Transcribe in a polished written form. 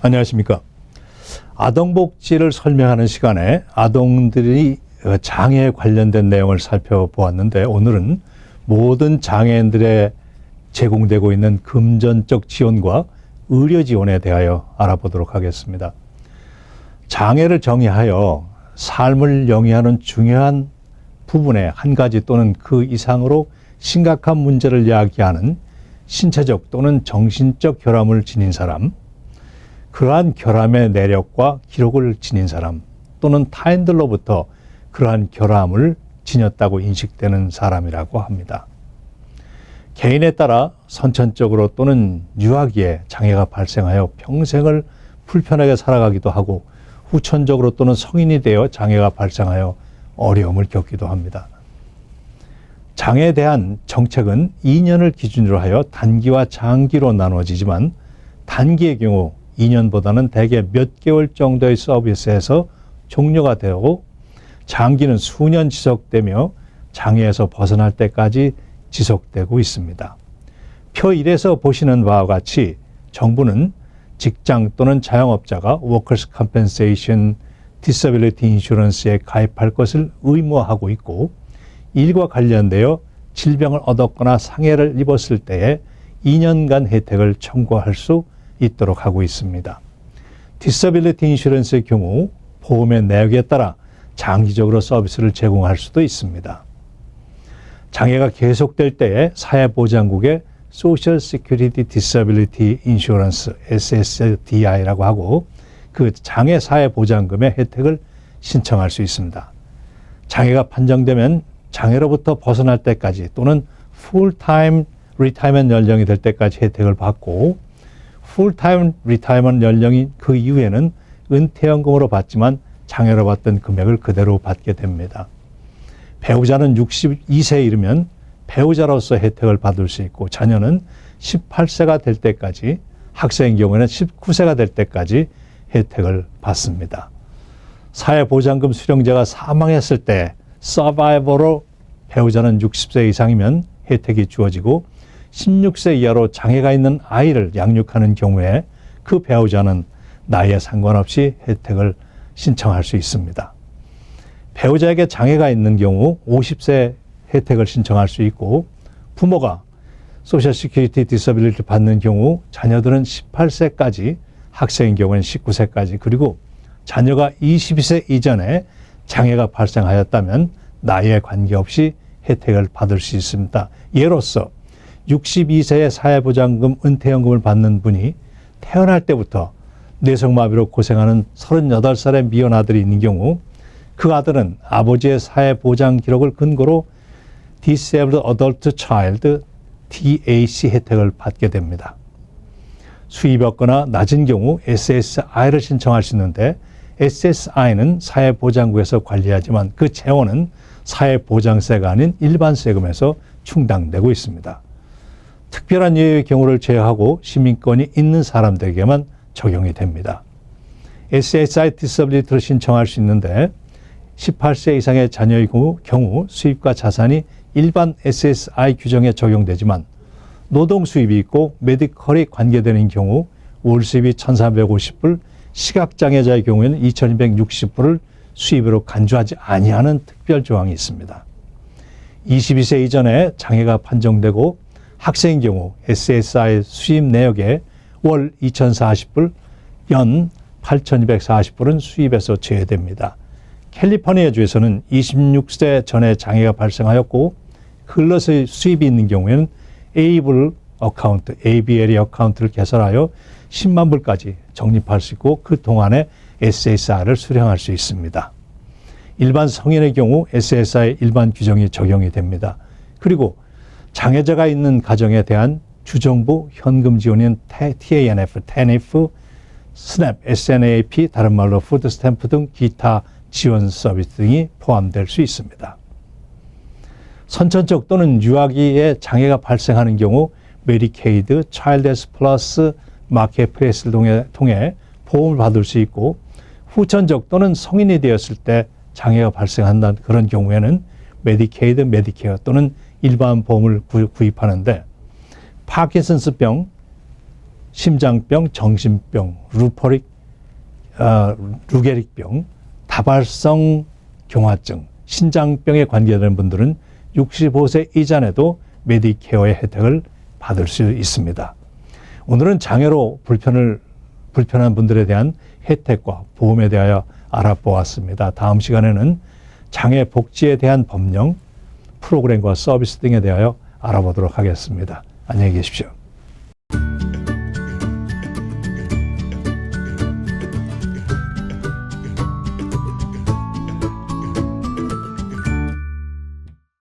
안녕하십니까. 아동복지를 설명하는 시간에 아동들이 장애에 관련된 내용을 살펴보았는데, 오늘은 모든 장애인들에 제공되고 있는 금전적 지원과 의료 지원에 대하여 알아보도록 하겠습니다. 장애를 정의하여 삶을 영위하는 중요한 부분의 한 가지 또는 그 이상으로 심각한 문제를 야기하는 신체적 또는 정신적 결함을 지닌 사람, 그러한 결함의 내력과 기록을 지닌 사람, 또는 타인들로부터 그러한 결함을 지녔다고 인식되는 사람이라고 합니다. 개인에 따라 선천적으로 또는 유아기에 장애가 발생하여 평생을 불편하게 살아가기도 하고, 후천적으로 또는 성인이 되어 장애가 발생하여 어려움을 겪기도 합니다. 장애에 대한 정책은 2년을 기준으로 하여 단기와 장기로 나누어지지만, 단기의 경우 2년보다는 대개 몇 개월 정도의 서비스에서 종료가 되고, 장기는 수년 지속되며 장애에서 벗어날 때까지 지속되고 있습니다. 표 1에서 보시는 바와 같이 정부는 직장 또는 자영업자가 Workers' Compensation Disability Insurance에 가입할 것을 의무화하고 있고, 일과 관련되어 질병을 얻었거나 상해를 입었을 때에 2년간 혜택을 청구할 수 있도록 하고 있습니다. 디서빌리티 인슈런스의 경우 보험의 내역에 따라 장기적으로 서비스를 제공할 수도 있습니다. 장애가 계속될 때에 사회보장국의 Social Security Disability Insurance, SSDI라고 하고, 그 장애 사회보장금의 혜택을 신청할 수 있습니다. 장애가 판정되면 장애로부터 벗어날 때까지 또는 풀타임 리타이먼트 연령이 될 때까지 혜택을 받고, 풀타임 리타이먼트 연령이 그 이후에는 은퇴연금으로 받지만 장애로 받던 금액을 그대로 받게 됩니다. 배우자는 62세에 이르면 배우자로서 혜택을 받을 수 있고, 자녀는 18세가 될 때까지, 학생의 경우에는 19세가 될 때까지 혜택을 받습니다. 사회보장금 수령자가 사망했을 때 서바이버로 배우자는 60세 이상이면 혜택이 주어지고, 16세 이하로 장애가 있는 아이를 양육하는 경우에 그 배우자는 나이에 상관없이 혜택을 신청할 수 있습니다. 배우자에게 장애가 있는 경우 50세 혜택을 신청할 수 있고, 부모가 소셜 시큐리티 디서빌리티를 받는 경우 자녀들은 18세까지, 학생인 경우는 19세까지, 그리고 자녀가 22세 이전에 장애가 발생하였다면 나이에 관계없이 혜택을 받을 수 있습니다. 예로서 62세의 사회보장금 은퇴연금을 받는 분이 태어날 때부터 뇌성마비로 고생하는 38살의 미혼 아들이 있는 경우, 그 아들은 아버지의 사회보장 기록을 근거로 Disabled Adult Child DAC 혜택을 받게 됩니다. 수입이 없거나 낮은 경우 SSI를 신청할 수 있는데, SSI는 사회보장국에서 관리하지만 그 재원은 사회보장세가 아닌 일반 세금에서 충당되고 있습니다. 특별한 예외의 경우를 제외하고 시민권이 있는 사람들에게만 적용이 됩니다. SSI 디서빌리티를 신청할 수 있는데, 18세 이상의 자녀의 경우 수입과 자산이 일반 SSI 규정에 적용되지만, 노동 수입이 있고 메디컬이 관계되는 경우 월 수입이 1,450불, 시각장애자의 경우에는 2,260불을 수입으로 간주하지 아니하는 특별 조항이 있습니다. 22세 이전에 장애가 판정되고 학생인 경우 SSI 수입 내역에 월 2,040불, 연 8,240불은 수입에서 제외됩니다. 캘리포니아주에서는 26세 전에 장애가 발생하였고 근로의 수입이 있는 경우에는 ABL 어카운트, ABL 어카운트를 개설하여 10만 불까지 적립할 수 있고, 그 동안에 SSI를 수령할 수 있습니다. 일반 성인의 경우 SSI 일반 규정이 적용이 됩니다. 그리고 장애자가 있는 가정에 대한 주정부 현금 지원인 TANF, TANF, SNAP, SNAP, 다른 말로 푸드 스탬프 등 기타 지원 서비스 등이 포함될 수 있습니다. 선천적 또는 유아기에 장애가 발생하는 경우 메디케이드, 차일드스 플러스 마켓플레이스를 통해 보험을 받을 수 있고, 후천적 또는 성인이 되었을 때 장애가 발생한다는 그런 경우에는 메디케이드, 메디케어 또는 일반 보험을 구입하는데, 파킨슨스병, 심장병, 정신병, 루게릭병, 다발성 경화증, 신장병에 관계되는 분들은 65세 이전에도 메디케어의 혜택을 받을 수 있습니다. 오늘은 장애로 불편한 분들에 대한 혜택과 보험에 대하여 알아보았습니다. 다음 시간에는 장애 복지에 대한 법령, 프로그램과 서비스 등에 대하여 알아보도록 하겠습니다. 안녕히 계십시오.